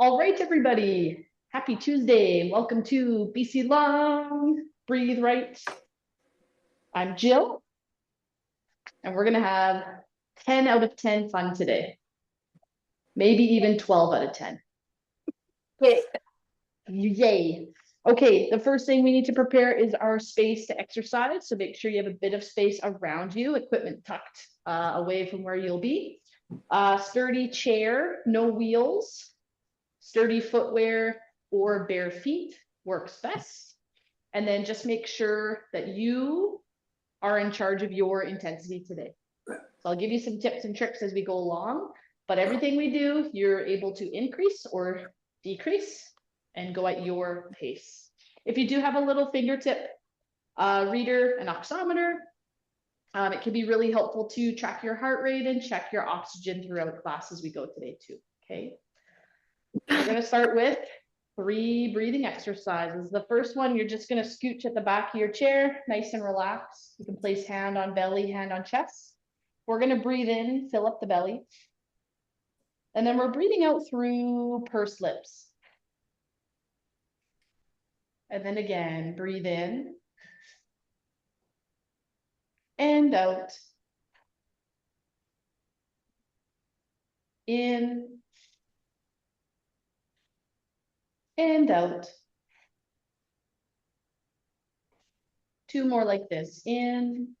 All right, everybody. Happy Tuesday. Welcome to BC Long. Breathe right. I'm Jill, and we're going to have 10 out of 10 fun today. Maybe even 12 out of 10. Yay. Yay. Okay, the first thing we need to prepare is our space to exercise. So make sure you have a bit of space around you, equipment tucked away from where you'll be. Sturdy chair, no wheels, sturdy footwear or bare feet works best. And then just make sure that you are in charge of your intensity today. So I'll give you some tips and tricks as we go along, but everything we do, you're able to increase or decrease and go at your pace. If you do have a little fingertip reader, an oximeter, it can be really helpful to track your heart rate and check your oxygen throughout class as we go today too, okay? We're gonna start with 3 breathing exercises. The first one, you're just gonna scooch at the back of your chair, nice and relaxed. You can place hand on belly, hand on chest. We're gonna breathe in, fill up the belly. And then we're breathing out through pursed lips. And then again, breathe in and out. In and out. 2 more like this, in.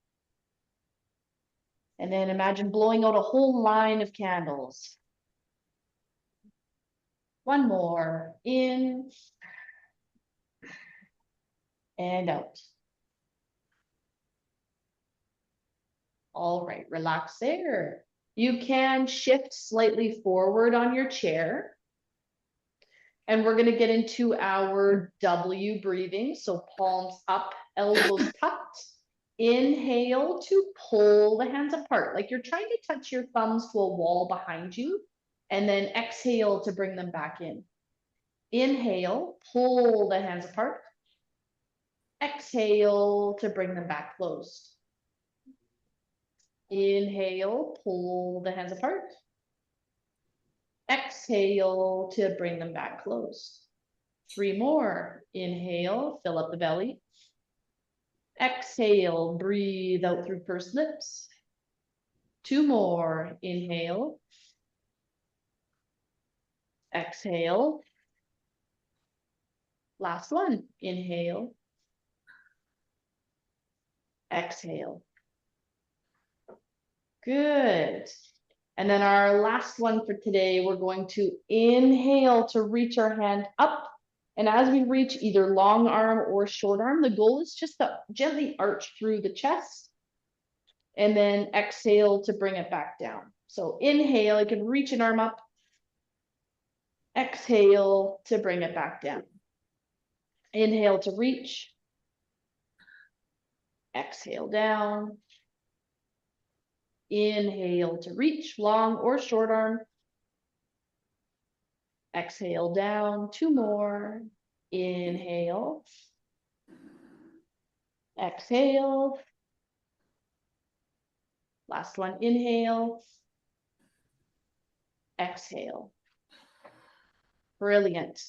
And then imagine blowing out a whole line of candles. 1 more, in and out. All right, relax there. You can shift slightly forward on your chair. And we're gonna get into our W breathing. So palms up, elbows tucked. Inhale to pull the hands apart, like you're trying to touch your thumbs to a wall behind you. And then exhale to bring them back in. Inhale, pull the hands apart. Exhale to bring them back closed. Inhale, pull the hands apart. Exhale to bring them back closed. 3 more. Inhale, fill up the belly. Exhale, breathe out through pursed lips. 2 more. Inhale. Exhale. Last one. Inhale. Exhale. Good. And then our last one for today, we're going to inhale to reach our hand up. And as we reach either long arm or short arm, the goal is just to gently arch through the chest. And then exhale to bring it back down. So inhale, you can reach an arm up. Exhale to bring it back down. Inhale to reach. Exhale down. Inhale to reach, long or short arm. Exhale down, 2 more. Inhale. Exhale. Last one, inhale. Exhale. Brilliant.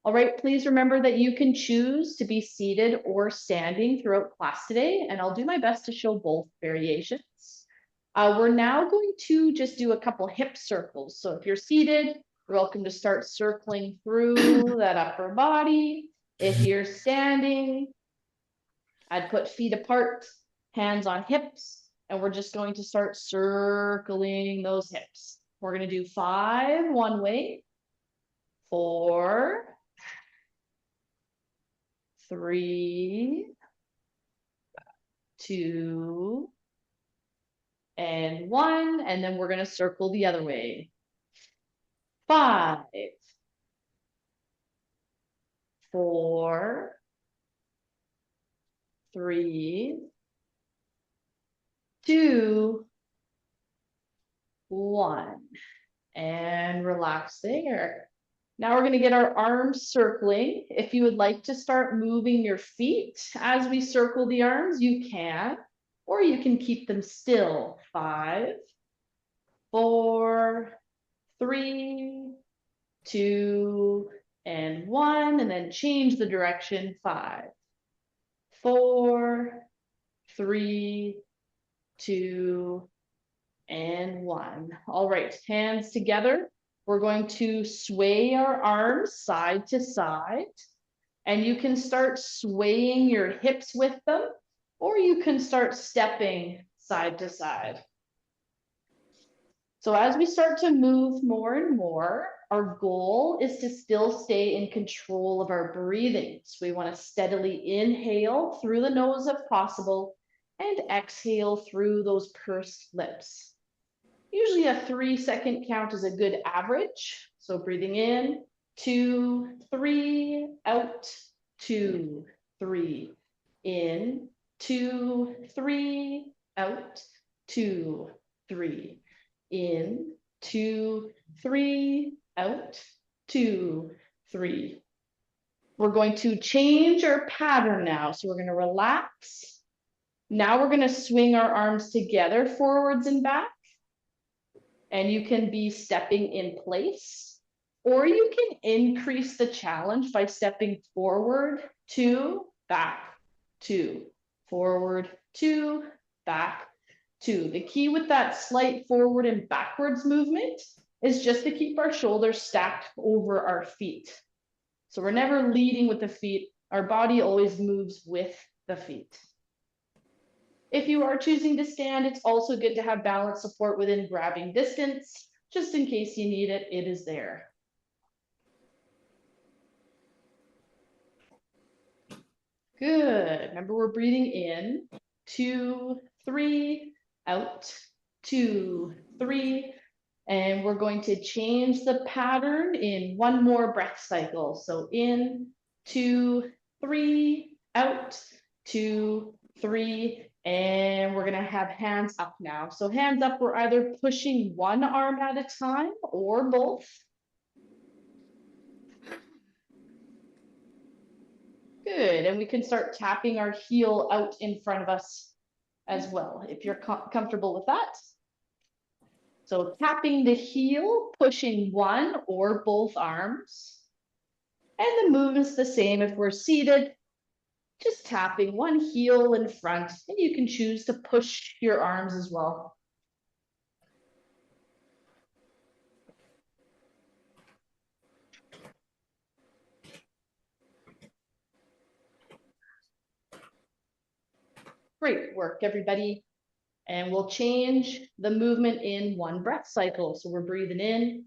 All right, please remember that you can choose to be seated or standing throughout class today, and I'll do my best to show both variations. We're now going to just do a couple hip circles. So if you're seated, you're welcome to start circling through that upper body. If you're standing, I'd put feet apart, hands on hips, and we're just going to start circling those hips. We're going to do 5 one way, 4, 3, 2, and 1, and then we're going to circle the other way. 5, 4, 3, 2, 1, and relax there. Now we're going to get our arms circling. If you would like to start moving your feet as we circle the arms, you can, or you can keep them still. 5, 4, 3, 2, and 1, and then change the direction. 5, 4, 3, 2, and 1. All right, hands together. We're going to sway our arms side to side, and you can start swaying your hips with them, or you can start stepping side to side. So as we start to move more and more, our goal is to still stay in control of our breathing. So we want to steadily inhale through the nose if possible and exhale through those pursed lips. Usually a 3-second count is a good average. So breathing in, 2, 3, out, 2, 3, in, 2, 3, out, 2, 3, in, 2, 3, out, 2, 3. We're going to change our pattern now. So we're going to relax. Now we're going to swing our arms together, forwards and back. And you can be stepping in place, or you can increase the challenge by stepping forward, 2, back, 2, forward, 2, back, 2. The key with that slight forward and backwards movement is just to keep our shoulders stacked over our feet. So we're never leading with the feet. Our body always moves with the feet. If you are choosing to stand, it's also good to have balance support within grabbing distance. Just in case you need it, it is there. Good. Remember, we're breathing in, 2, 3, out, 2, 3. And we're going to change the pattern in one more breath cycle. So in, 2, 3, out, 2, 3. And we're gonna have hands up now. So hands up, we're either pushing one arm at a time or both. Good, and we can start tapping our heel out in front of us as well, if you're comfortable with that. So tapping the heel, pushing one or both arms. And the movement's the same if we're seated. Just tapping one heel in front, and you can choose to push your arms as well. Great work, everybody. And we'll change the movement in one breath cycle. So we're breathing in,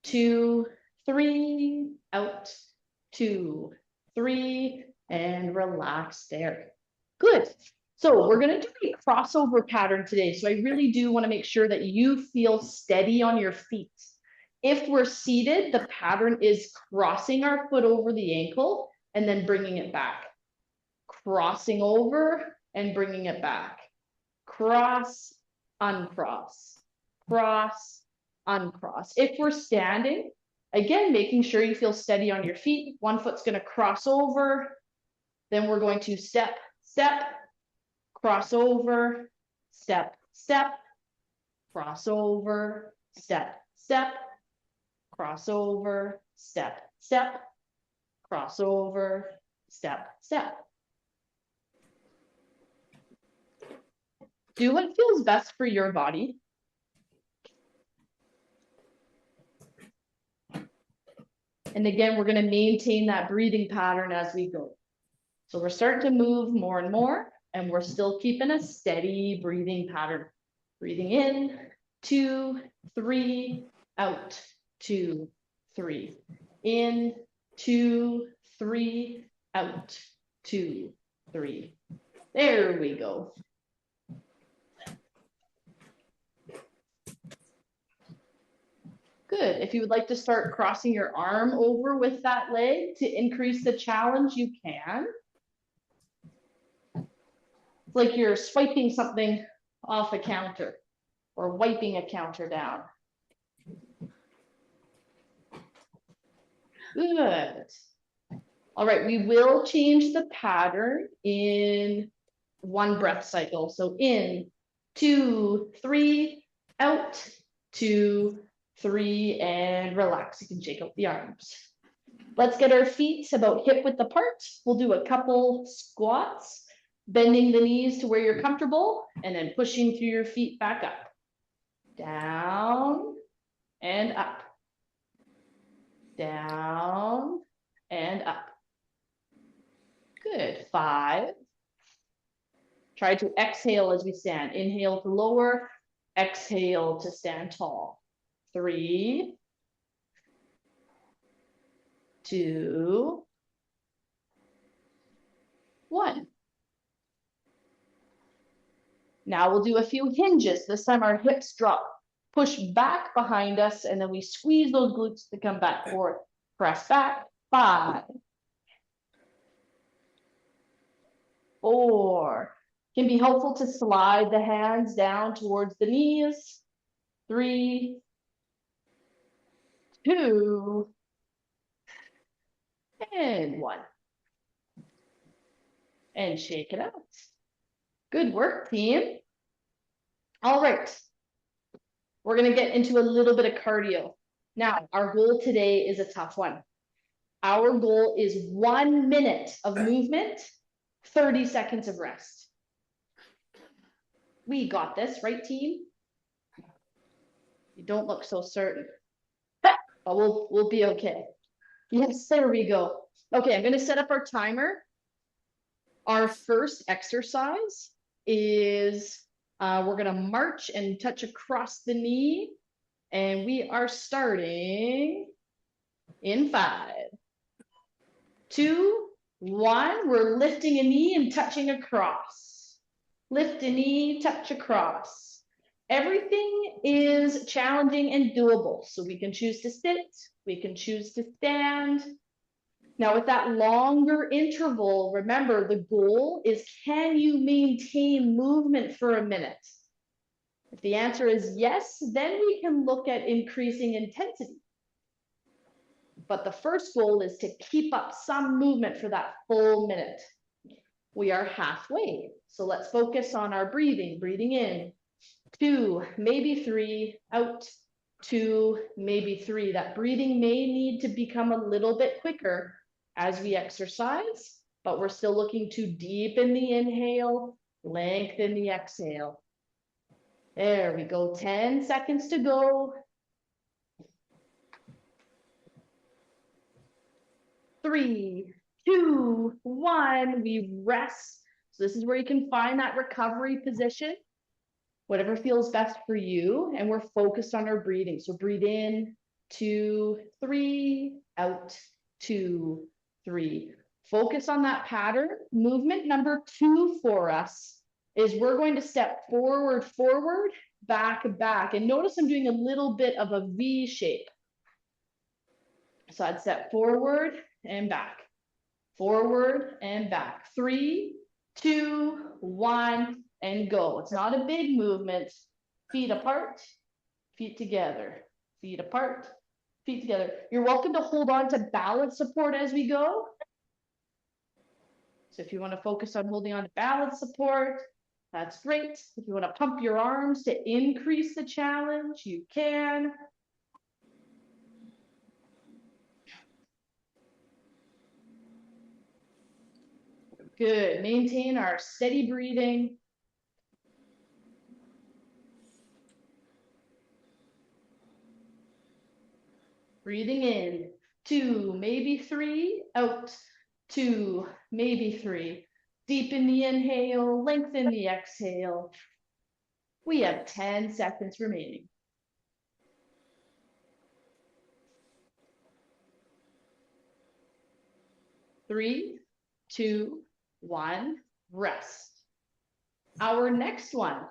2, 3, out, 2, 3, and relax there. Good. So we're going to do a crossover pattern today. So I really do want to make sure that you feel steady on your feet. If we're seated, the pattern is crossing our foot over the ankle and then bringing it back. Crossing over and bringing it back. Cross, uncross, cross, uncross. If we're standing, again, making sure you feel steady on your feet. One foot's going to cross over. Then we're going to step, step, cross over, step, step, cross over, step, step, cross over, step, step, cross over, step, step. Do what feels best for your body. And again, we're going to maintain that breathing pattern as we go. So we're starting to move more and more, and we're still keeping a steady breathing pattern. Breathing in, 2, 3, out, 2, 3. In, 2, 3, out, 2, 3. There we go. Good. If you would like to start crossing your arm over with that leg to increase the challenge, you can. It's like you're swiping something off a counter or wiping a counter down. Good. All right, we will change the pattern in one breath cycle. So in, 2, 3, out, 2, 3, and relax. You can shake out the arms. Let's get our feet about hip width apart. We'll do a couple squats, bending the knees to where you're comfortable, and then pushing through your feet back up. Down and up. Down and up. Good. 5. Try to exhale as we stand. Inhale to lower, exhale to stand tall. 3, 2, 1. Now we'll do a few hinges. This time our hips drop, push back behind us, and then we squeeze those glutes to come back forward. Press back. 5, 4. Can be helpful to slide the hands down towards the knees. 3, 2, and 1. And shake it out. Good work, team. All right. We're going to get into a little bit of cardio. Now, our goal today is a tough one. Our goal is 1 minute of movement, 30 seconds of rest. We got this, right, team? You don't look so certain, but we'll be okay. Yes, there we go. Okay, I'm going to set up our timer. Our first exercise is we're going to march and touch across the knee, and we are starting in 5, 2, 1. We're lifting a knee and touching across. Lift a knee, touch across. Everything is challenging and doable, so we can choose to sit, we can choose to stand. Now, with that longer interval, remember the goal is, can you maintain movement for a minute? If the answer is yes, then we can look at increasing intensity. But the first goal is to keep up some movement for that full minute. We are halfway, so let's focus on our breathing. Breathing in, 2, maybe 3, out, 2, maybe 3. That breathing may need to become a little bit quicker as we exercise, but we're still looking to deepen the inhale, lengthen the exhale. There we go, 10 seconds to go. 3, 2, 1, we rest. So this is where you can find that recovery position, whatever feels best for you, and we're focused on our breathing. So breathe in, 2, 3, out, 2, 3. Focus on that pattern. Movement number 2 for us is we're going to step forward, forward, back, back. And notice I'm doing a little bit of a V shape. So I'd step forward and back, forward and back. 3, 2, 1, and go. It's not a big movement. Feet apart, feet together, feet apart, feet together. You're welcome to hold on to balance support as we go. So if you want to focus on holding on to balance support, that's great. If you want to pump your arms to increase the challenge, you can. Good. Maintain our steady breathing. Breathing in, 2, maybe 3, out, 2, maybe 3. Deepen the inhale, lengthen the exhale. We have 10 seconds remaining. 3, 2, 1, rest. Our next one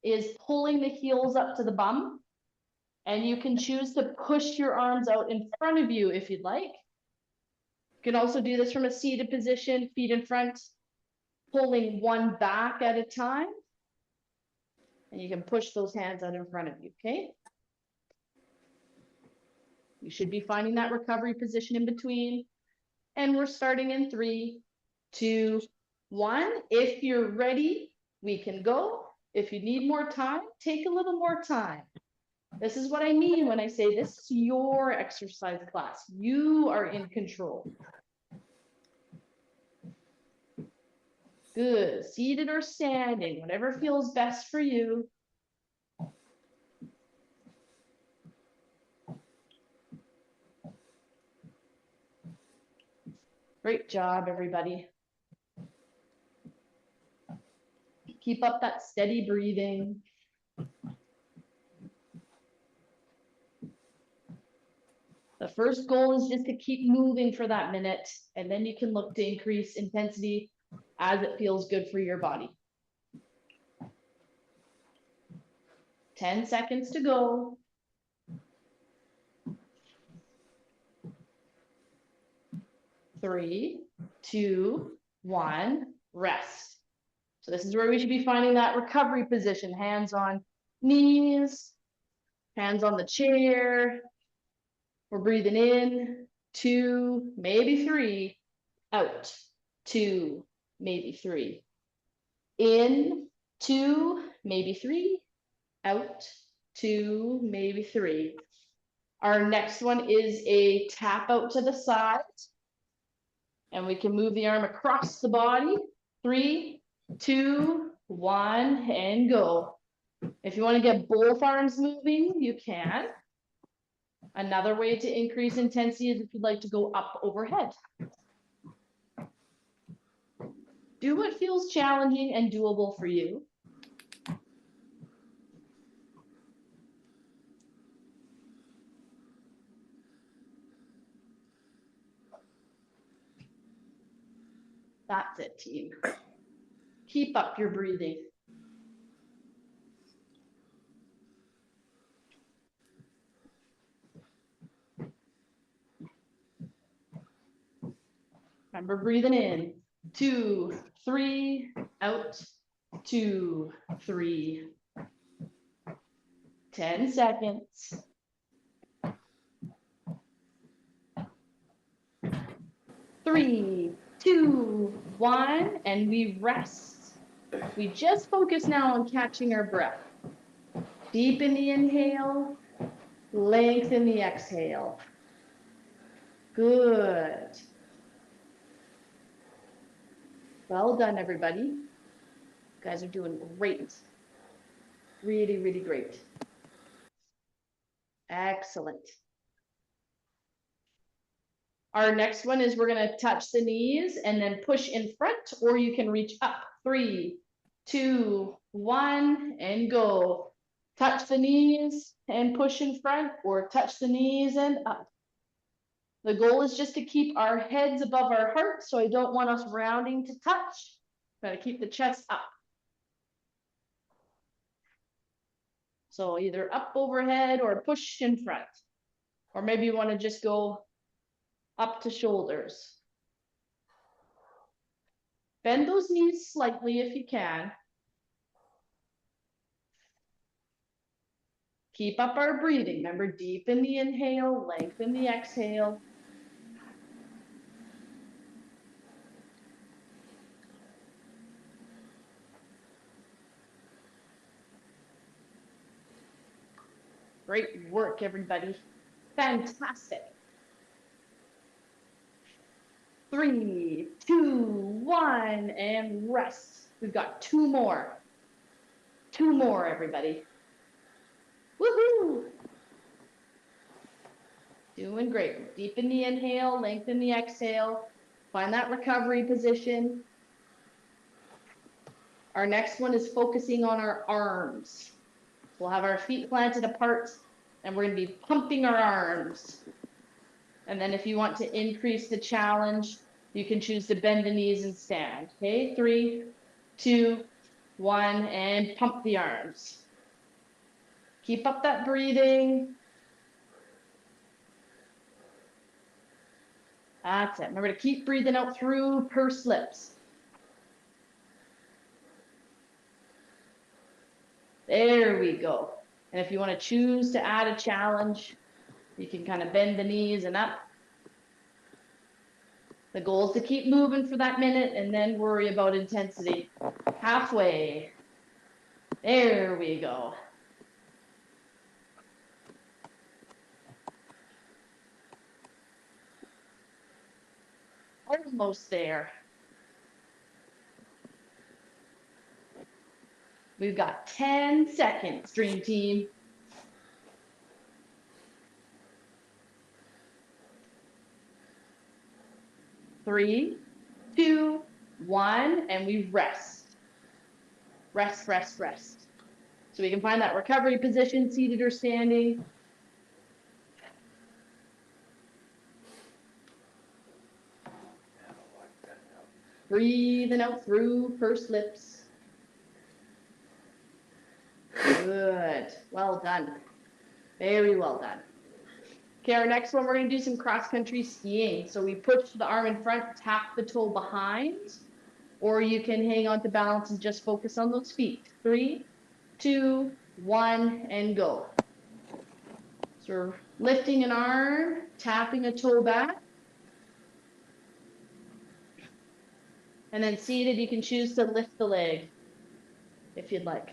is pulling the heels up to the bum. And you can choose to push your arms out in front of you if you'd like. You can also do this from a seated position, feet in front, pulling one back at a time. And you can push those hands out in front of you, okay? You should be finding that recovery position in between. And we're starting in 3, 2, 1. If you're ready, we can go. If you need more time, take a little more time. This is what I mean when I say this is your exercise class. You are in control. Good. Seated or standing, whatever feels best for you. Great job, everybody. Keep up that steady breathing. The first goal is just to keep moving for that minute, and then you can look to increase intensity as it feels good for your body. 10 seconds to go. 3, 2, 1, rest. So this is where we should be finding that recovery position. Hands on knees, hands on the chair. We're breathing in, 2, maybe 3, out, 2, maybe 3. In, 2, maybe 3, out, 2, maybe 3. Our next one is a tap out to the side. And we can move the arm across the body. 3, 2, 1, and go. If you want to get both arms moving, you can. Another way to increase intensity is if you'd like to go up overhead. Do what feels challenging and doable for you. That's it, team. Keep up your breathing. Remember breathing in. 2, 3, out, 2, 3. 10 seconds. 3, 2, 1, and we rest. We just focus now on catching our breath. Deepen the inhale, lengthen the exhale. Good. Well done, everybody. You guys are doing great. Really, really great. Excellent. Our next one is we're going to touch the knees and then push in front, or you can reach up. 3, 2, 1, and go. Touch the knees and push in front, or touch the knees and up. The goal is just to keep our heads above our heart, so I don't want us rounding to touch. Gotta keep the chest up. So either up overhead or push in front. Or maybe you want to just go up to shoulders. Bend those knees slightly if you can. Keep up our breathing. Remember, deepen the inhale, lengthen the exhale. Great work, everybody. Fantastic. 3, 2, 1, and rest. We've got 2 more. 2 more, everybody. Woohoo! Doing great. Deepen the inhale, lengthen the exhale. Find that recovery position. Our next one is focusing on our arms. We'll have our feet planted apart, and we're going to be pumping our arms. And then if you want to increase the challenge, you can choose to bend the knees and stand. Okay, 3, 2, 1, and pump the arms. Keep up that breathing. That's it. Remember to keep breathing out through pursed lips. There we go. And if you want to choose to add a challenge, you can kind of bend the knees and up. The goal is to keep moving for that minute and then worry about intensity. Halfway. There we go. Almost there. We've got 10 seconds, Dream Team. 3, 2, 1, and we rest. Rest, rest, rest. So we can find that recovery position, seated or standing. Breathing out through pursed lips. Good. Well done. Very well done. Okay, our next one, we're going to do some cross-country skiing. So we push the arm in front, tap the toe behind, or you can hang on to balance and just focus on those feet. 3, 2, 1, and go. So we're lifting an arm, tapping a toe back. And then seated, you can choose to lift the leg if you'd like.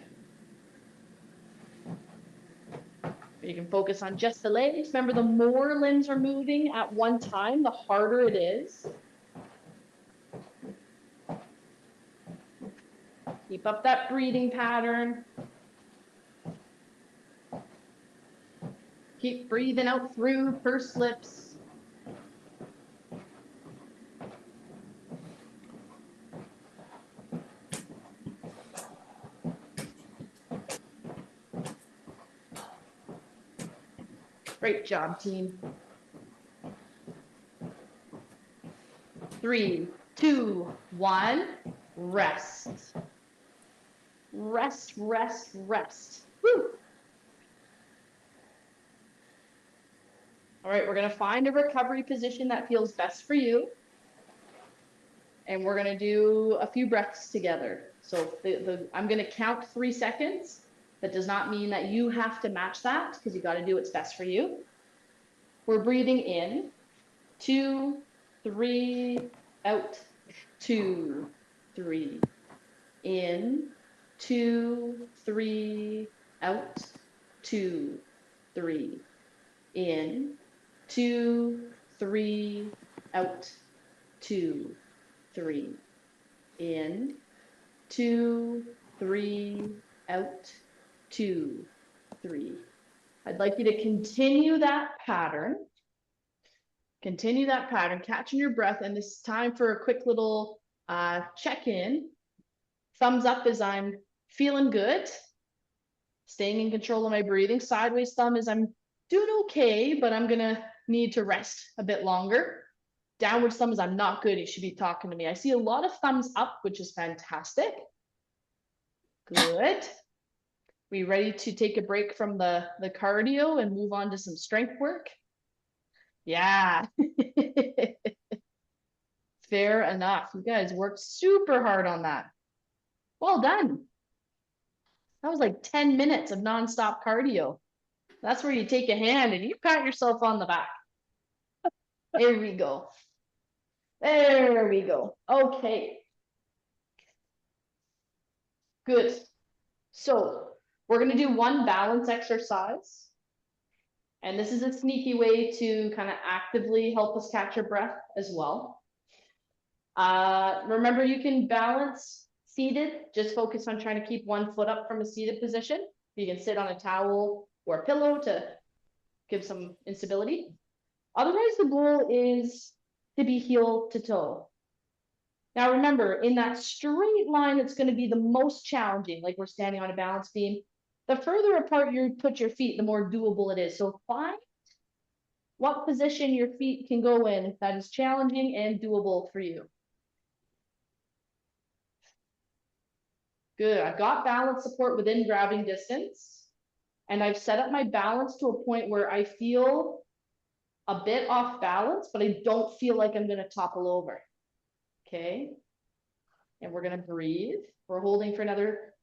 You can focus on just the legs. Remember, the more limbs are moving at one time, the harder it is. Keep up that breathing pattern. Keep breathing out through pursed lips. Great job, team. 3, 2, 1, rest. Rest, rest, rest. Woo. All right, we're going to find a recovery position that feels best for you. And we're going to do a few breaths together. So I'm going to count 3 seconds. That does not mean that you have to match that, because you got to do what's best for you. We're breathing in, 2, 3, out, 2, 3, in, 2, 3, out, 2, 3, in, 2, 3, out, 2, 3, in, 2, 3, out, 2, 3. I'd like you to continue that pattern. Continue that pattern, catching your breath, and this is time for a quick little check-in. Thumbs up as I'm feeling good, staying in control of my breathing. Sideways thumb is I'm doing okay, but I'm gonna need to rest a bit longer. Downward thumb is I'm not good, you should be talking to me. I see a lot of thumbs up, which is fantastic. Good. We ready to take a break from the cardio and move on to some strength work? Yeah. Fair enough. You guys worked super hard on that. Well done. That was like 10 minutes of nonstop cardio. That's where you take a hand and you pat yourself on the back. There we go. There we go. Okay. Good. So we're going to do one balance exercise. And this is a sneaky way to kind of actively help us catch our breath as well. Remember, you can balance seated. Just focus on trying to keep one foot up from a seated position. You can sit on a towel or a pillow to give some instability. Otherwise, the goal is to be heel to toe. Now, remember, in that straight line, it's going to be the most challenging, like we're standing on a balance beam. The further apart you put your feet, the more doable it is. So find what position your feet can go in that is challenging and doable for you. Good. I've got balance support within grabbing distance. And I've set up my balance to a point where I feel a bit off balance, but I don't feel like I'm going to topple over. Okay. And we're going to breathe. We're holding for another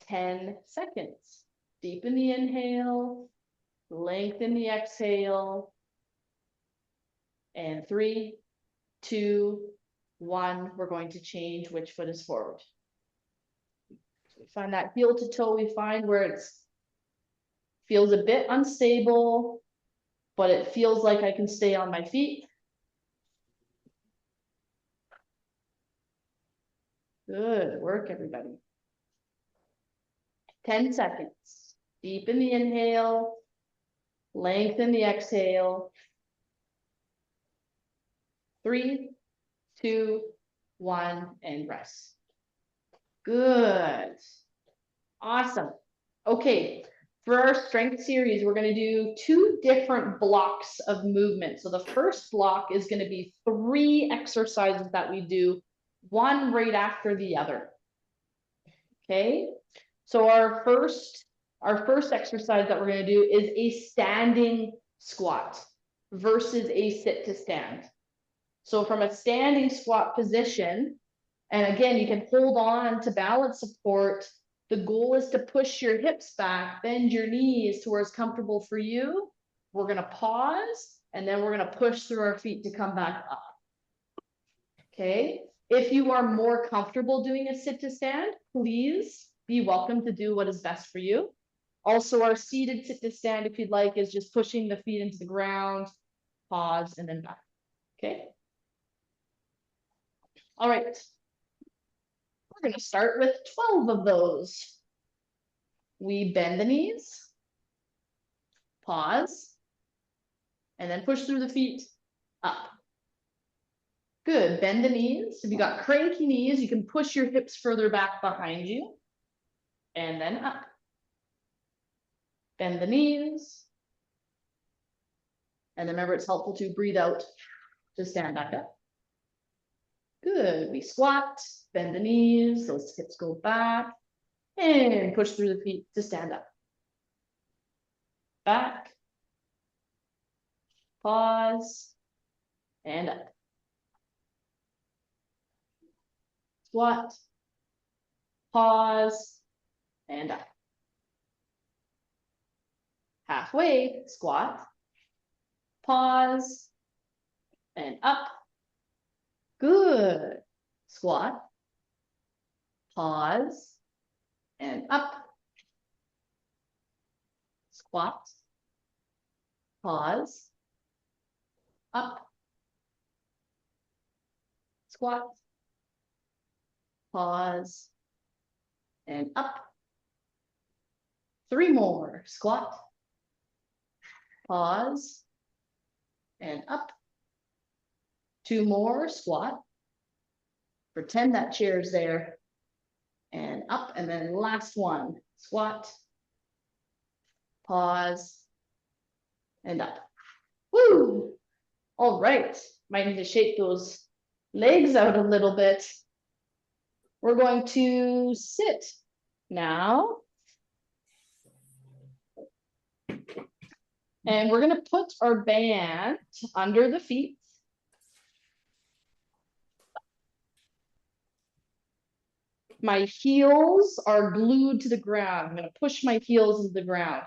10 seconds. Deepen the inhale, lengthen the exhale. And 3, 2, 1, we're going to change which foot is forward. So we find that heel to toe, we find where it feels a bit unstable, but it feels like I can stay on my feet. Good work, everybody. 10 seconds. Deepen the inhale, lengthen the exhale. 3, 2, 1, and rest. Good. Awesome. Okay, for our strength series, we're going to do 2 different blocks of movement. So the first block is going to be 3 exercises that we do, one right after the other. Okay, so our first exercise that we're going to do is a standing squat versus a sit to stand. So from a standing squat position, and again, you can hold on to balance support. The goal is to push your hips back, bend your knees to where it's comfortable for you. We're going to pause, and then we're going to push through our feet to come back up. Okay. If you are more comfortable doing a sit to stand, please be welcome to do what is best for you. Also, our seated sit to stand, if you'd like, is just pushing the feet into the ground, pause, and then back. Okay. All right. We're going to start with 12 of those. We bend the knees, pause, and then push through the feet up. Good. Bend the knees. If you got cranky knees, you can push your hips further back behind you and then up. Bend the knees. And remember, it's helpful to breathe out to stand back up. Good. We squat, bend the knees, those hips go back, and push through the feet to stand up. Back, pause, and up. Squat, pause, and up. Halfway, squat, pause, and up. Good. Squat, pause, and up. Squat, pause, up. Squat, pause, and up. 3 more. Squat, pause, and up. 2 more. Squat. Pretend that chair's there. And up. And then last one. Squat, pause, and up. Woo! All right. Might need to shake those legs out a little bit. We're going to sit now. And we're going to put our band under the feet. My heels are glued to the ground. I'm going to push my heels into the ground.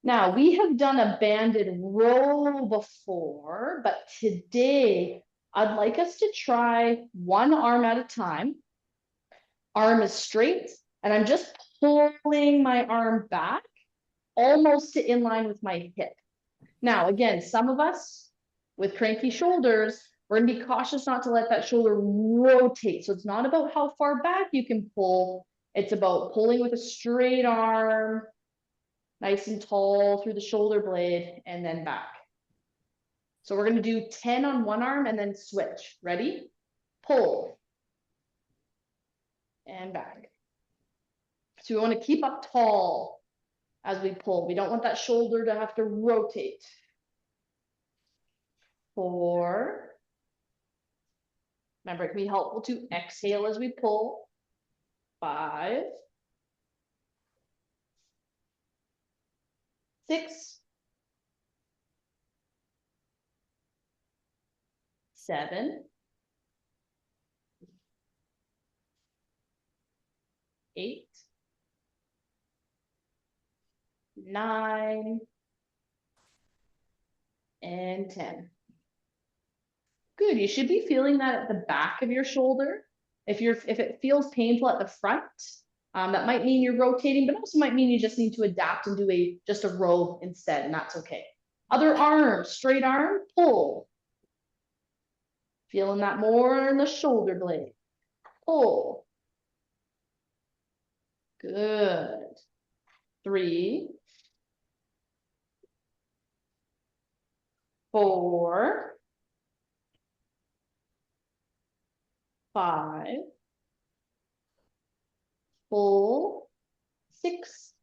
Now, we have done a banded row before, but today I'd like us to try one arm at a time. Arm is straight, and I'm just pulling my arm back almost to in line with my hip. Now, again, some of us with cranky shoulders, we're going to be cautious not to let that shoulder rotate. So it's not about how far back you can pull. It's about pulling with a straight arm, nice and tall through the shoulder blade, and then back. So we're going to do 10 on one arm and then switch. Ready? Pull. And back. So we want to keep up tall as we pull. We don't want that shoulder to have to rotate. 4. Remember, it can be helpful to exhale as we pull. 5. 6. 7. 8. 9. And 10. Good. You should be feeling that at the back of your shoulder. If it feels painful at the front, that might mean you're rotating, but also might mean you just need to adapt and do just a row instead, and that's okay. Other arm, straight arm, pull. Feeling that more in the shoulder blade. Pull. Good. 3, 4, 5, pull, 6.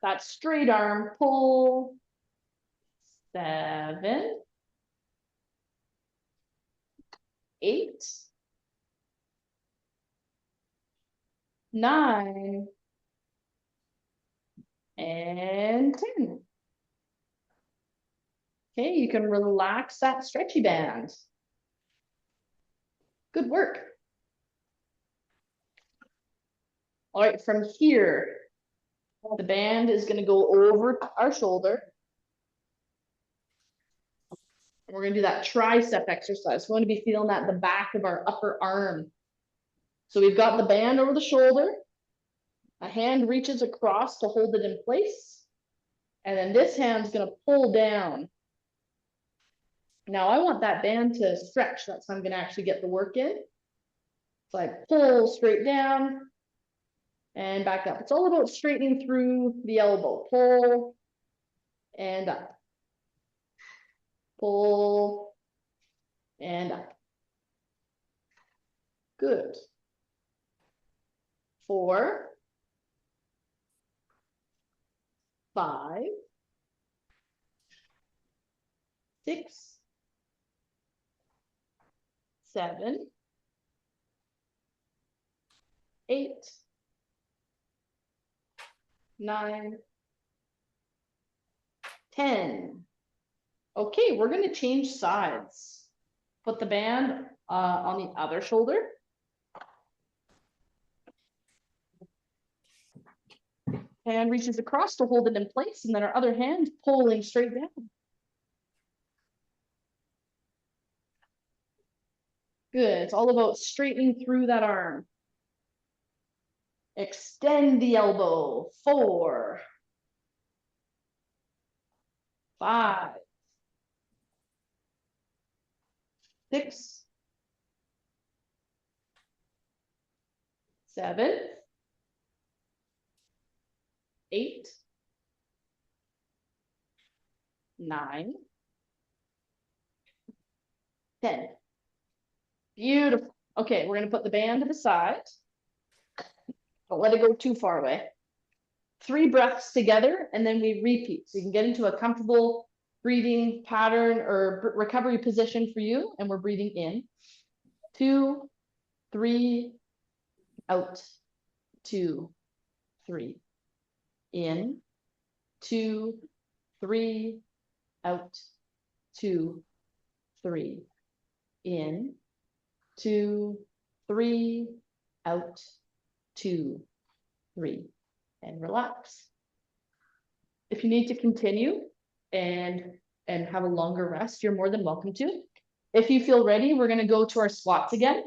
That straight arm, pull, 7, 8, 9, and 10. Okay, you can relax that stretchy band. Good work. All right, from here, the band is going to go over our shoulder. We're going to do that tricep exercise. We're going to be feeling that in the back of our upper arm. So we've got the band over the shoulder. A hand reaches across to hold it in place. And then this hand's going to pull down. Now I want that band to stretch. That's how I'm going to actually get the work in. So I pull straight down and back up. It's all about straightening through the elbow. Pull and up. Pull and up. Good. 4, 5, 6, 7, 8, 9, 10. Okay, we're going to change sides. Put the band on the other shoulder. Hand reaches across to hold it in place, and then our other hand pulling straight down. Good. It's all about straightening through that arm. Extend the elbow. 4, 5, 6, 7, 8, 9, 10. Beautiful. Okay, we're going to put the band to the side. Don't let it go too far away. 3 breaths together, and then we repeat. So you can get into a comfortable breathing pattern or recovery position for you, and we're breathing in. 2, 3, out. 2, 3. In. 2, 3, out. 2, 3. In. 2, 3, out. 2, 3. And relax. If you need to continue and have a longer rest, you're more than welcome to. If you feel ready, we're going to go to our squats again.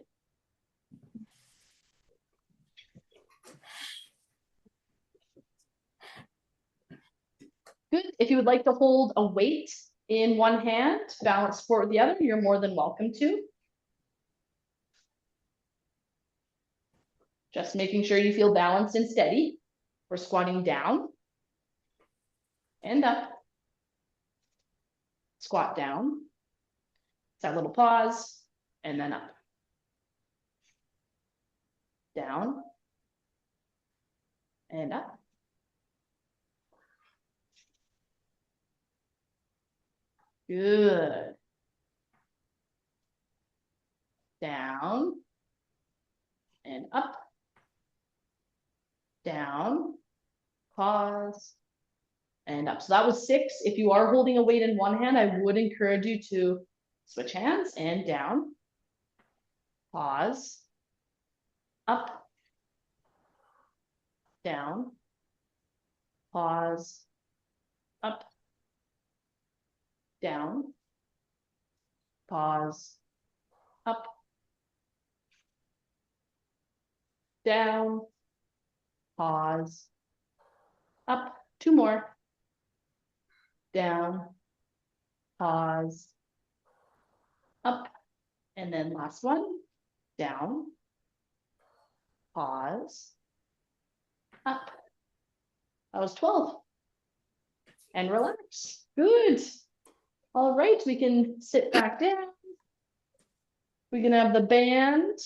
Good. If you would like to hold a weight in one hand, balance support with the other, you're more than welcome to. Just making sure you feel balanced and steady. We're squatting down and up. Squat down. That little pause, and then up. Down and up. Good. Down and up. Down, pause, and up. So that was 6. If you are holding a weight in one hand, I would encourage you to switch hands and down, pause, up, down, pause, up, down, pause, up, down, pause, up. 2 more. Down, pause, up, and then last one. Down, pause, up. That was 12. And relax. Good. All right, we can sit back down. We can have the band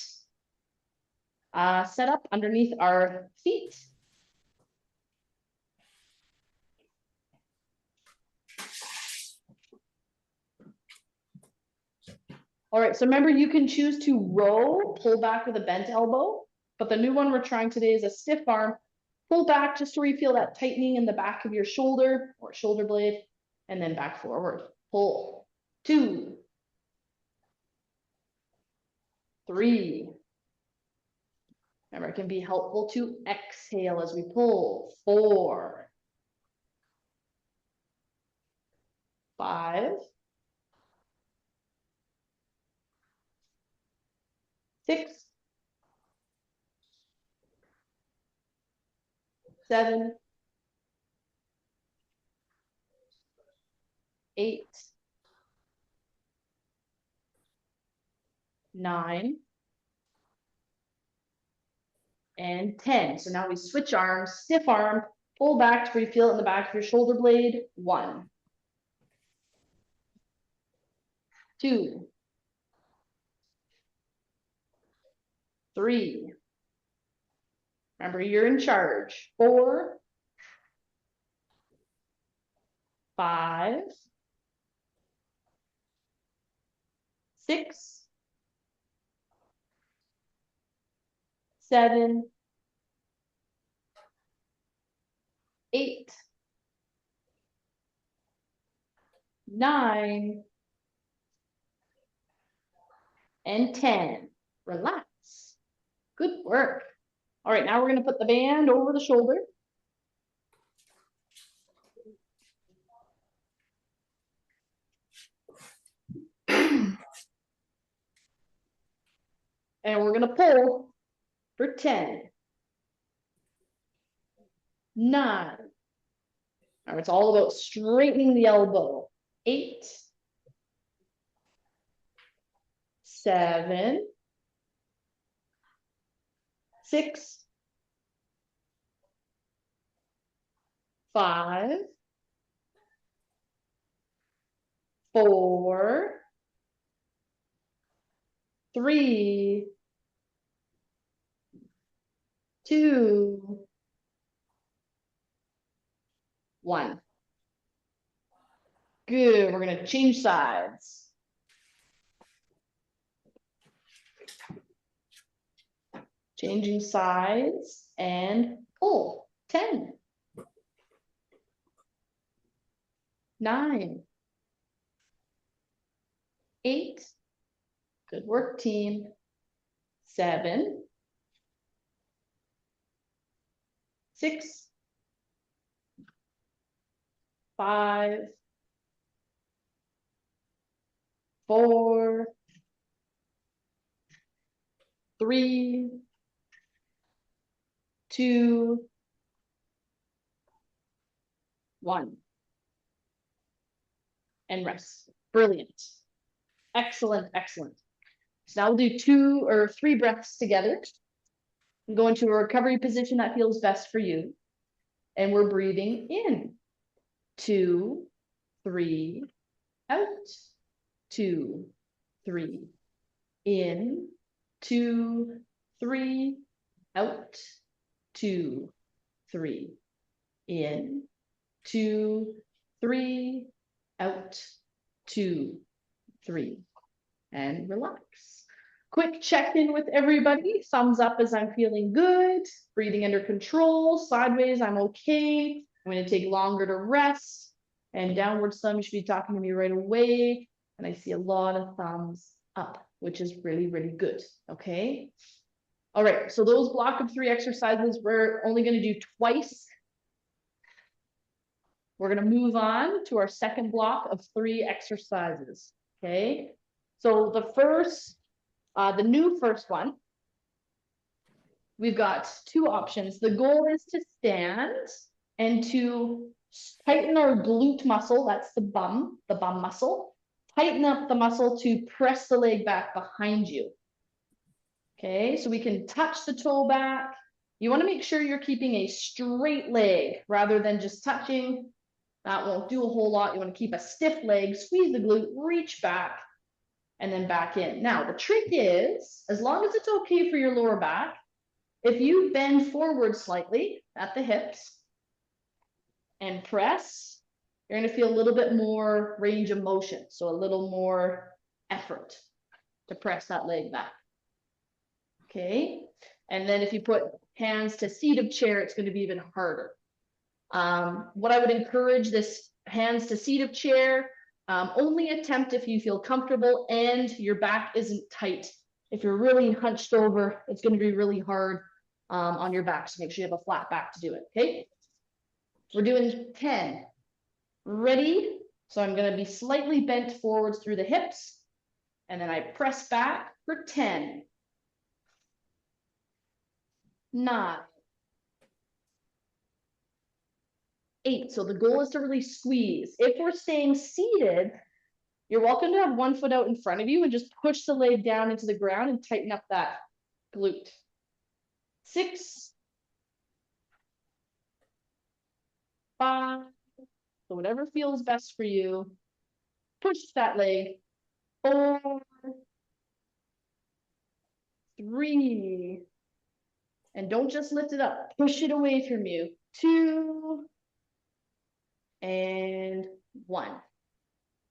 set up underneath our feet. All right, so remember, you can choose to row, pull back with a bent elbow, but the new one we're trying today is a stiff arm. Pull back just where you feel that tightening in the back of your shoulder or shoulder blade, and then back forward. Pull. 2, 3. Remember, it can be helpful to exhale as we pull. 4, 5, 6, 7, 8, 9, and 10. So now we switch arms, stiff arm, pull back to where you feel it in the back of your shoulder blade. 1, 2, 3. Remember, you're in charge. 4, 5, 6, 7, 8, 9, and 10. Relax. Good work. All right, now we're going to put the band over the shoulder. And we're going to pull for 10, 9. Now it's all about straightening the elbow. 8, 7, 6, 5, 4, 3, 2, 1. Good. We're going to change sides. Changing sides and pull. 10, 9, 8. Good work, team. 7, 6, 5, 4, 3, 2, 1. And rest. Brilliant. Excellent, excellent. So now we'll do 2 or 3 breaths together and go into a recovery position that feels best for you. And we're breathing in. 2, 3, out. 2, 3, in. 2, 3, out. 2, 3, in. 2, 3, out. 2, 3, and relax. Quick check-in with everybody. Thumbs up as I'm feeling good. Breathing under control. Sideways, I'm okay. I'm going to take longer to rest. And downward thumb, you should be talking to me right away. And I see a lot of thumbs up, which is really, really good. Okay. All right. So those block of 3 exercises, we're only going to do twice. We're going to move on to our second block of 3 exercises. Okay. So the first, the new first one, we've got 2 options. The goal is to stand and to tighten our glute muscle. That's the bum muscle. Tighten up the muscle to press the leg back behind you. Okay, so we can touch the toe back. You want to make sure you're keeping a straight leg rather than just touching. That won't do a whole lot. You want to keep a stiff leg, squeeze the glute, reach back, and then back in. Now, the trick is, as long as it's okay for your lower back, if you bend forward slightly at the hips and press, you're going to feel a little bit more range of motion, so a little more effort to press that leg back. Okay, and then if you put hands to seat of chair, it's going to be even harder. What I would encourage, this hands to seat of chair, only attempt if you feel comfortable and your back isn't tight. If you're really hunched over, it's going to be really hard on your back, so make sure you have a flat back to do it. Okay, we're doing 10. Ready? So I'm going to be slightly bent forwards through the hips, and then I press back for 10, 9, 8. So the goal is to really squeeze. If we're staying seated, you're welcome to have one foot out in front of you and just push the leg down into the ground and tighten up that glute. 6, 5, so whatever feels best for you. Push that leg. 4, 3, and don't just lift it up, push it away from you. 2, and 1.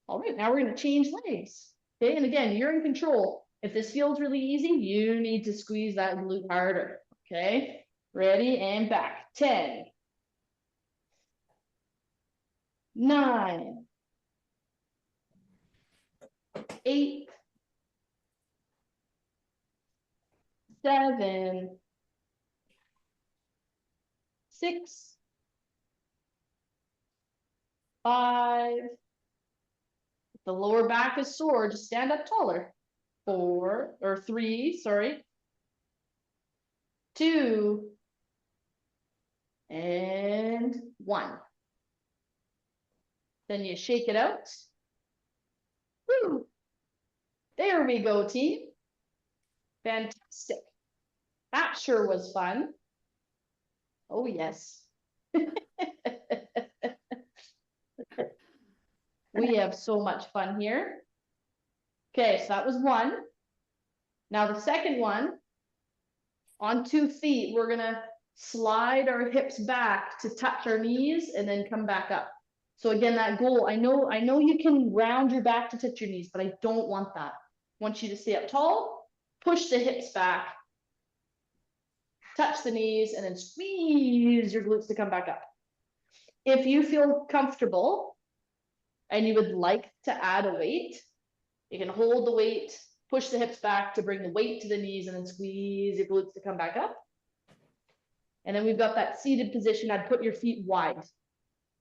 All right, now we're going to change legs. Okay, and again, you're in control. If this feels really easy, you need to squeeze that glute harder. Okay, ready and back. 10, 9, 8, 7, 6, 5. If the lower back is sore, just stand up taller. 4 or 3, sorry. 2, and 1. Then you shake it out. Woo! There we go, team. Fantastic. That sure was fun. Oh, yes. We have so much fun here. Okay, so that was 1. Now the second one, on 2 feet, we're gonna slide our hips back to touch our knees and then come back up. So again, that goal, I know you can round your back to touch your knees, but I don't want that. I want you to stay up tall, push the hips back, touch the knees, and then squeeze your glutes to come back up. If you feel comfortable and you would like to add a weight, you can hold the weight, push the hips back to bring the weight to the knees, and then squeeze your glutes to come back up. And then we've got that seated position. I'd put your feet wide.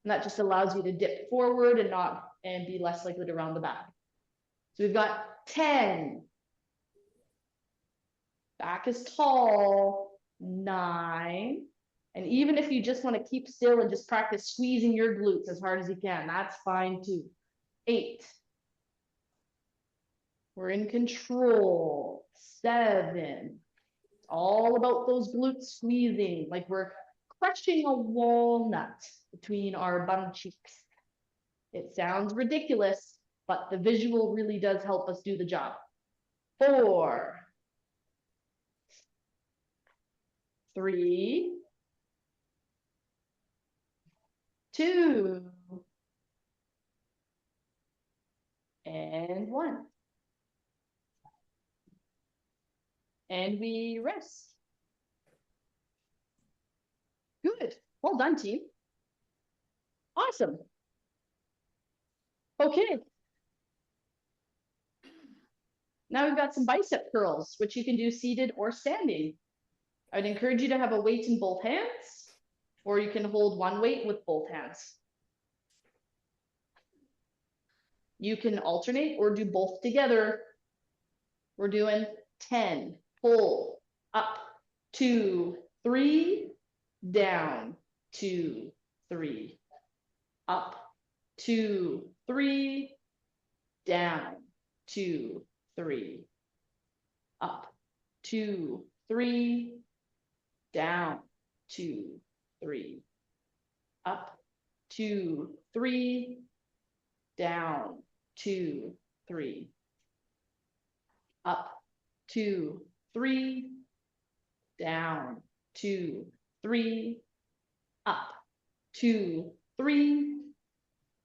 And that just allows you to dip forward and be less likely to round the back. So we've got 10. Back is tall. 9. And even if you just want to keep still and just practice squeezing your glutes as hard as you can, that's fine too. 8. We're in control. 7. It's all about those glutes squeezing, like we're crushing a walnut between our bum cheeks. It sounds ridiculous, but the visual really does help us do the job. 4, 3, 2, and 1. And we rest. Good. Well done, team. Awesome. Okay. Now we've got some bicep curls, which you can do seated or standing. I'd encourage you to have a weight in both hands, or you can hold one weight with both hands. You can alternate or do both together. We're doing 10, pull, up, 2, 3, down, 2, 3, up, 2, 3, down, 2, 3, up, 2, 3, down, 2, 3, up, 2, 3, down, 2, 3, up, 2, 3, down, 2, 3, up, 2, 3,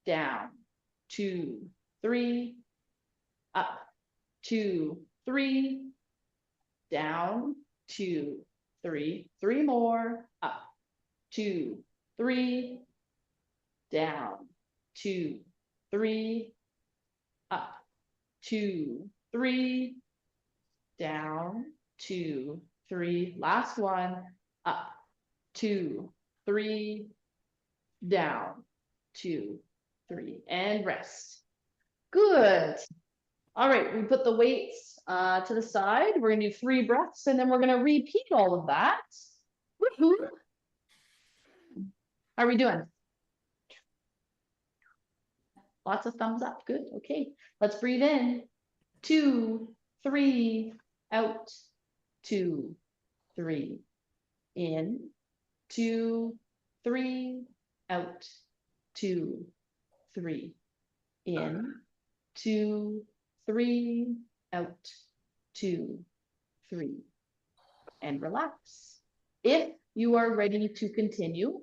down, 2, 3, up, 2, 3, down, 2, 3, 3 more, up, 2, 3, down, 2, 3, up, 2, 3, down, 2, 3, last one, up, 2, 3, down, 2, 3, and rest. Good. All right, we put the weights to the side. We're gonna do 3 breaths and then we're gonna repeat all of that. Woohoo! How are we doing? Lots of thumbs up, good, okay. Let's breathe in, 2, 3, out, 2, 3, in, 2, 3, out, 2, 3, in, 2, 3, out, 2, 3, and relax. If you are ready to continue,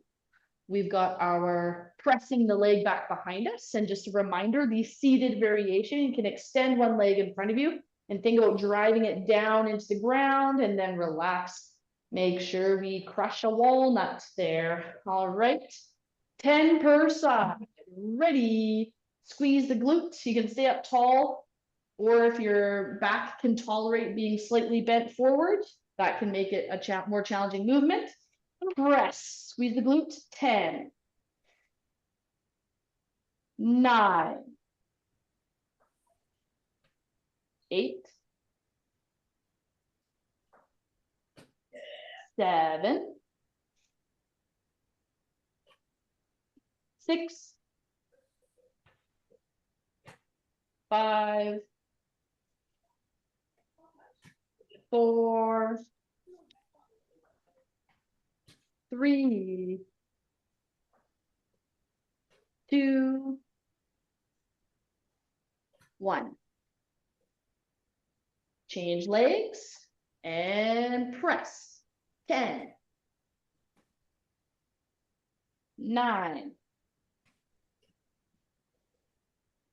we've got our pressing the leg back behind us. And just a reminder, the seated variation, you can extend one leg in front of you and think about driving it down into the ground and then relax. Make sure we crush a walnut there. All right, 10 per side. Ready? Squeeze the glutes. You can stay up tall, or if your back can tolerate being slightly bent forward, that can make it a more challenging movement. Press, squeeze the glutes, 10, 9, 8, 7, 6, 5, 4, 3, 2, 1. Change legs and press. 10, 9,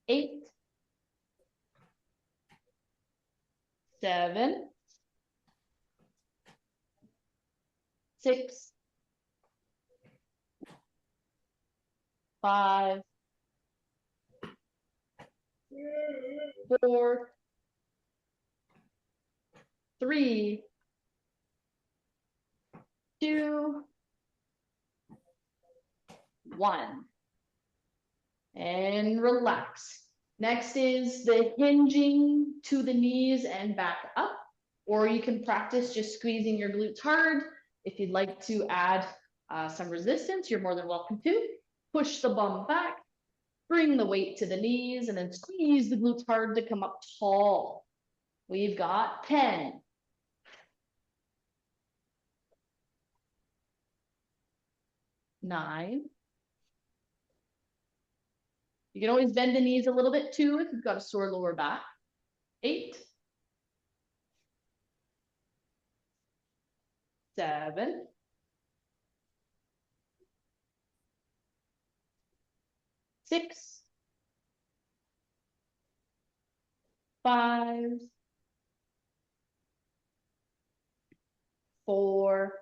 8, 7, 6, 5, 4, 3, 2, 1. And relax. Next is the hinging to the knees and back up, or you can practice just squeezing your glutes hard. If you'd like to add some resistance, you're more than welcome to. Push the bum back, bring the weight to the knees, and then squeeze the glutes hard to come up tall. We've got 10, 9. You can always bend the knees a little bit too if you've got a sore lower back. 8, 7, 6, 5, 4,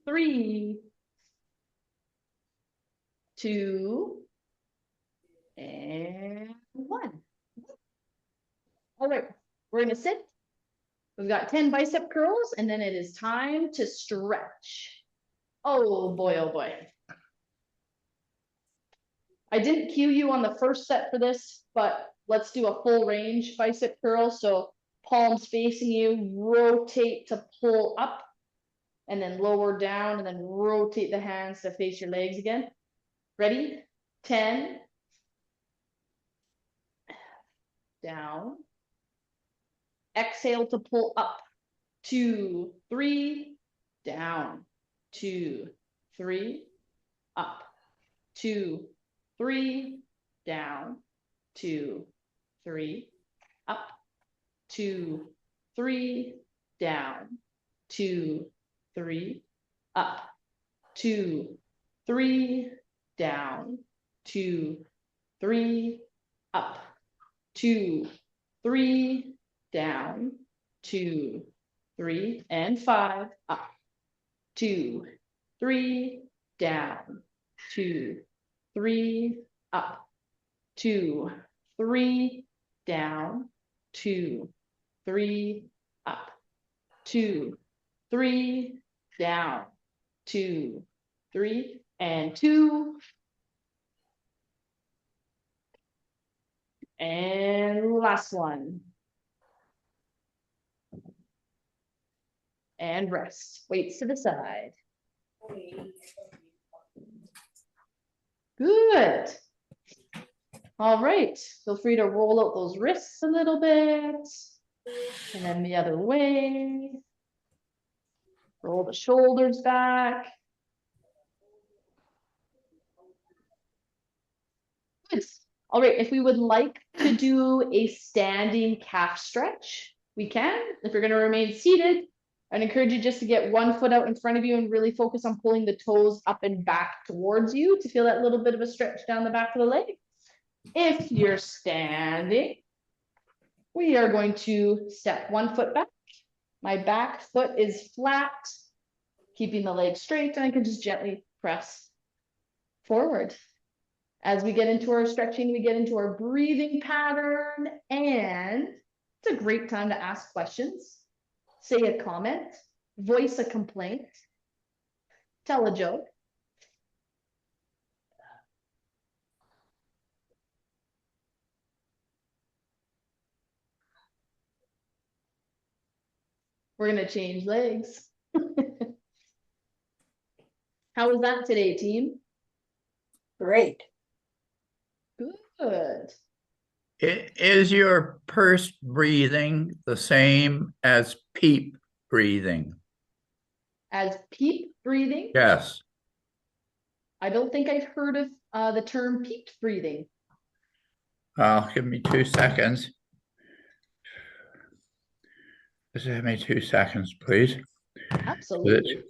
3, 2, and 1. All right, we're gonna sit. We've got 10 bicep curls, and then it is time to stretch. Oh boy, oh boy. I didn't cue you on the first set for this, but let's do a full range bicep curl. So palms facing you, rotate to pull up, and then lower down, and then rotate the hands to face your legs again. Ready? 10, down. Exhale to pull up, 2, 3, down, 2, 3, up, 2, 3, down, 2, 3, up, 2, 3, down, 2, 3, up, 2, 3, down, 2, 3, up, 2, 3, down, 2, 3, and 5, up, 2, 3, down, 2, 3, up, 2, 3, down, 2, 3, up, 2, 3, down, 2, 3, and 2. And last one. And rest. Weights to the side. Good. All right. Feel free to roll out those wrists a little bit. And then the other way. Roll the shoulders back. Good. All right. If we would like to do a standing calf stretch, we can. If you're going to remain seated, I'd encourage you just to get one foot out in front of you and really focus on pulling the toes up and back towards you to feel that little bit of a stretch down the back of the leg. If you're standing, we are going to step one foot back. My back foot is flat, keeping the leg straight, and I can just gently press forward. As we get into our stretching, we get into our breathing pattern, and it's a great time to ask questions. Say a comment, voice a complaint, tell a joke. We're going to change legs. How was that today, team? Great. Good. Is your pursed breathing the same as PEEP breathing? As PEEP breathing? Yes. I don't think I've heard of the term PEEP breathing. Give me 2 seconds. Just give me 2 seconds, please. Absolutely.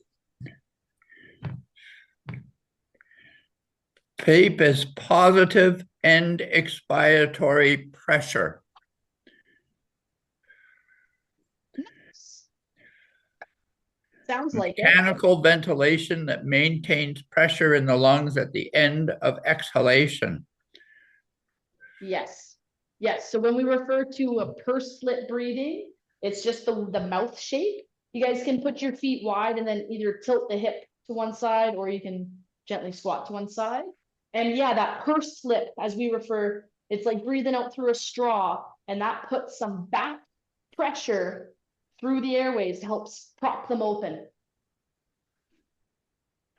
PEEP is positive end expiratory pressure. Sounds like it. Mechanical ventilation that maintains pressure in the lungs at the end of exhalation. Yes. Yes. So when we refer to a pursed lip breathing, it's just the mouth shape. You guys can put your feet wide and then either tilt the hip to one side or you can gently squat to one side. And yeah, that pursed lip, as we refer, it's like breathing out through a straw, and that puts some back pressure through the airways to help prop them open.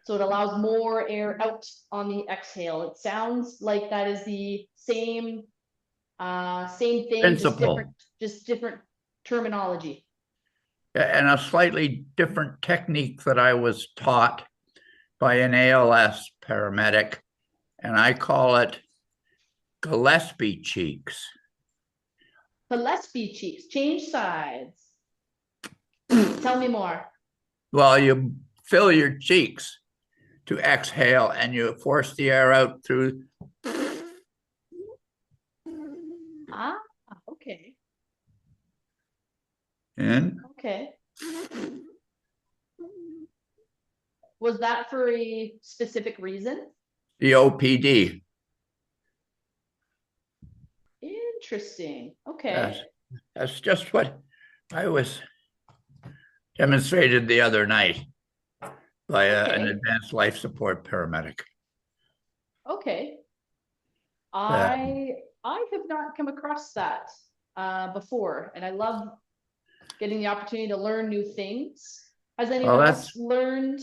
So it allows more air out on the exhale. It sounds like that is the same thing, Principle. just different terminology. And a slightly different technique that I was taught by an ALS paramedic, and I call it Gillespie cheeks. Gillespie cheeks, change sides. Tell me more. Well, you fill your cheeks to exhale and you force the air out through. Ah, okay. And Okay. Was that for a specific reason? the OPD. Interesting. Okay. That's just what I was demonstrated the other night by an advanced life support paramedic. Okay. I have not come across that before, and I love getting the opportunity to learn new things. Has anyone else learned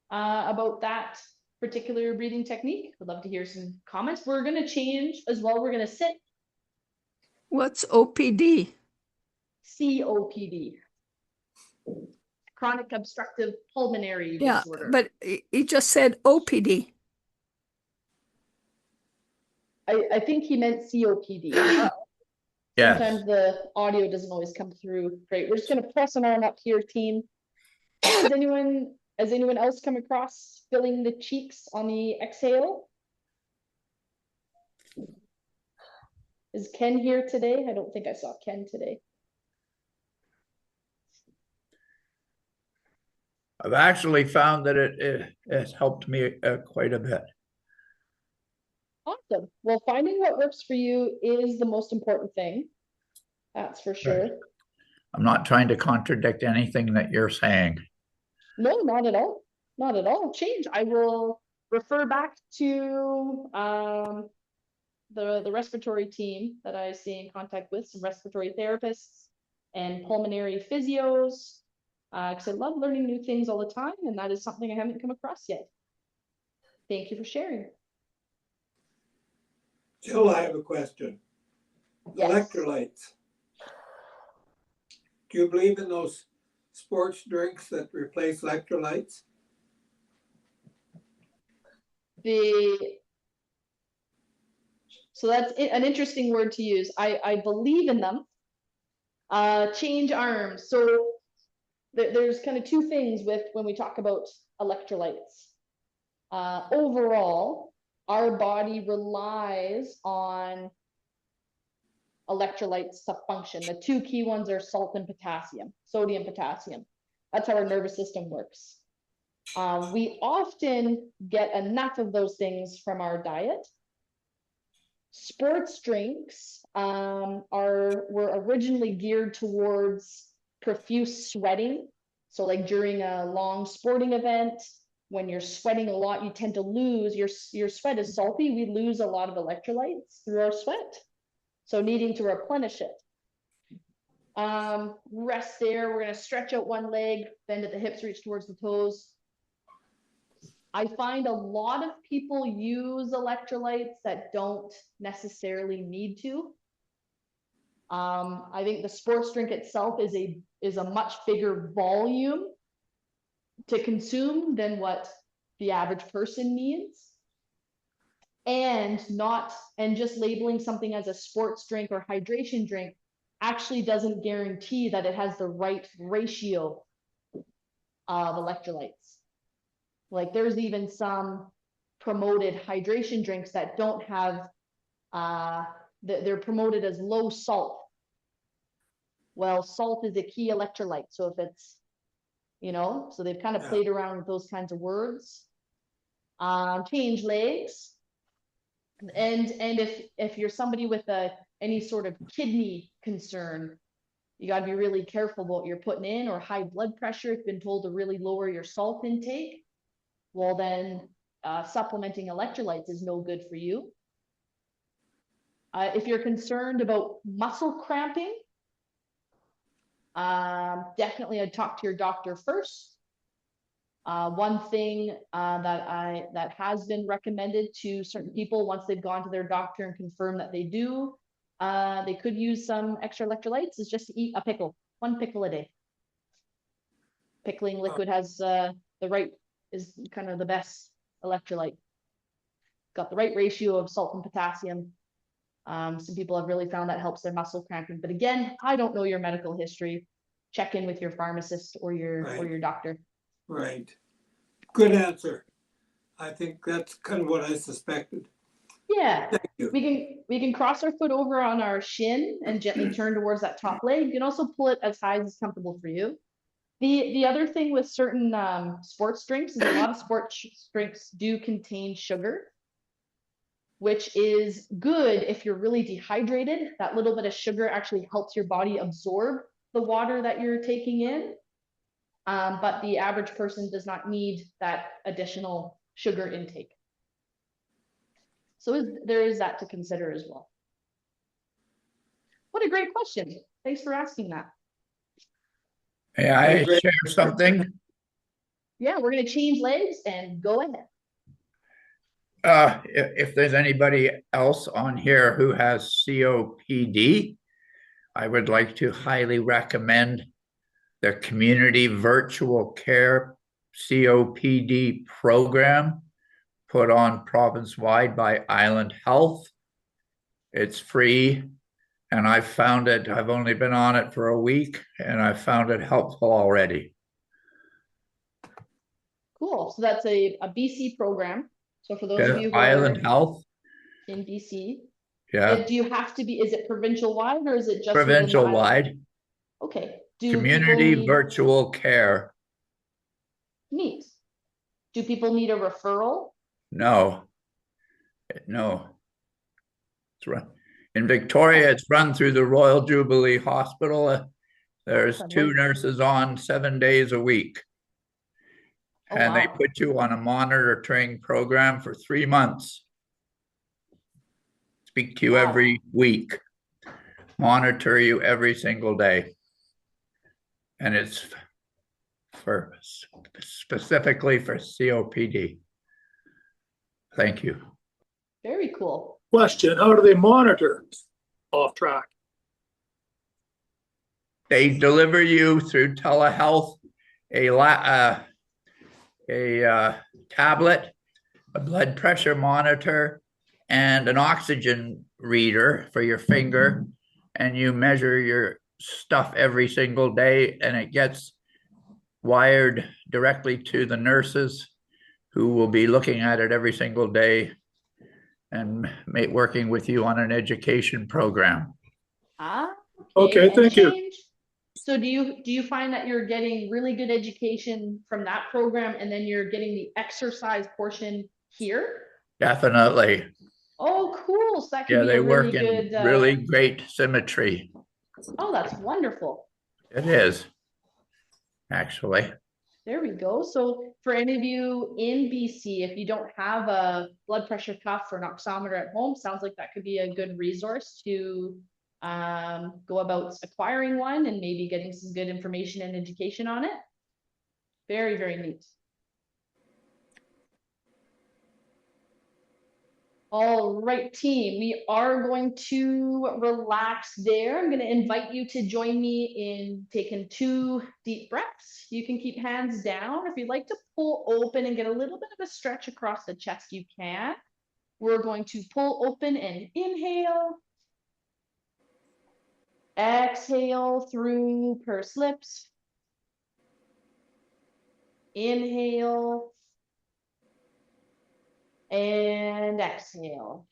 about that particular breathing technique? I'd love to hear some comments. We're going to change as well. We're going to sit. What's OPD? COPD. Chronic obstructive pulmonary Yeah, disorder. but he just said OPD. I think he meant COPD. Yes. Sometimes the audio doesn't always come through great. We're just going to press an arm up here, team. Has anyone else come across filling the cheeks on the exhale? Is Ken here today? I don't think I saw Ken today. I've actually found that it has helped me quite a bit. Awesome. Well, finding what works for you is the most important thing. That's for sure. Right. I'm not trying to contradict anything that you're saying. No, not at all. Not at all. Change. I will refer back to the respiratory team that I stay in contact with, some respiratory therapists and pulmonary physios, because I love learning new things all the time, and that is something I haven't come across yet. Thank you for sharing. Jill, I have a question. Yes. Electrolytes. Do you believe in those sports drinks that replace electrolytes? So that's an interesting word to use. I believe in them. Change arms. So there's kind of two things with when we talk about electrolytes. Overall, our body relies on electrolytes to function. The two key ones are salt and potassium, sodium, potassium. That's how our nervous system works. We often get enough of those things from our diet. Sports drinks were originally geared towards profuse sweating. So like during a long sporting event, when you're sweating a lot, you tend to lose, your sweat is salty, we lose a lot of electrolytes through our sweat. So needing to replenish it. Rest there, we're gonna stretch out one leg, bend at the hips, reach towards the toes. I find a lot of people use electrolytes that don't necessarily need to. I think the sports drink itself is a much bigger volume to consume than what the average person needs. And just labeling something as a sports drink or hydration drink actually doesn't guarantee that it has the right ratio of electrolytes. Like there's even some promoted hydration drinks that don't have, they're promoted as low salt. Well, salt is a key electrolyte. So if it's, so they've kind of played around with those kinds of words. Change legs. And if you're somebody with any sort of kidney concern, you got to be really careful what you're putting in, or high blood pressure. If you've been told to really lower your salt intake, well then supplementing electrolytes is no good for you. If you're concerned about muscle cramping, definitely I'd talk to your doctor first. One thing that has been recommended to certain people once they've gone to their doctor and confirmed that they do, they could use some extra electrolytes, is just to eat a pickle, one pickle a day. Pickling liquid has is kind of the best electrolyte. Got the right ratio of salt and potassium. Some people have really found that helps their muscle cramping. But again, I don't know your medical history. Check in with your pharmacist or your doctor. Right. Good answer. I think that's kind of what I suspected. Yeah. Thank you. We can cross our foot over on our shin and gently turn towards that top leg. You can also pull it as high as is comfortable for you. The other thing with certain sports drinks is a lot of sports drinks do contain sugar, which is good if you're really dehydrated. That little bit of sugar actually helps your body absorb the water that you're taking in. But the average person does not need that additional sugar intake. So there is that to consider as well. What a great question. Thanks for asking that. May I share something? Yeah, we're going to change legs and go ahead. If there's anybody else on here who has COPD, I would like to highly recommend the Community Virtual Care COPD program put on province-wide by Island Health. It's free, and I found it, I've only been on it for a week, and I found it helpful already. Cool. So that's a BC program. So for those of Yeah, you who Island are Health, in BC, yeah, do you have to be, is it provincial wide or is it just within the island? provincial-wide, Okay. Do Community people need, Virtual Care. neat. Do people need a referral? No. It's run in Victoria. It's run through the Royal Jubilee Hospital. There's I'd 2 like- nurses on 7 days a week. Oh, And they wow. put you on a monitoring program for 3 months. Speak to you Wow. every week, monitor you every single day. And it's for specifically for COPD. Thank you. Very cool. Question, how do they monitor off track? They deliver you through telehealth a tablet, a blood pressure monitor, and an oxygen reader for your finger, and you measure your stuff every single day, and it gets wired directly to the nurses who will be looking at it every single day and working with you on an education program. Ah, Okay, and thank you. change. So do you find that you're getting really good education from that program and then you're getting the exercise portion here? Definitely. Oh, cool. So that could Yeah, be they a really work in good, really great symmetry. oh, that's wonderful. It is, actually. There we go. So for any of you in BC, if you don't have a blood pressure cuff or an oximeter at home, sounds like that could be a good resource to go about acquiring one and maybe getting some good information and education on it. Very, very neat. All right, team, we are going to relax there. I'm going to invite you to join me in taking 2 deep breaths. You can keep hands down. If you'd like to pull open and get a little bit of a stretch across the chest, you can. We're going to pull open and inhale. Exhale through pursed lips. Inhale. And exhale.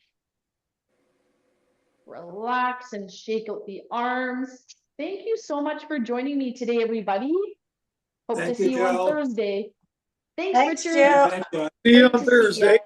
Relax and shake out the arms. Thank you so much for joining me today, everybody. Hope to Thank see you, you on Jill. Thursday. Thanks, Thanks, Richard. Jill. Thank you. See you Great on to see ya. Thursday. Thank you.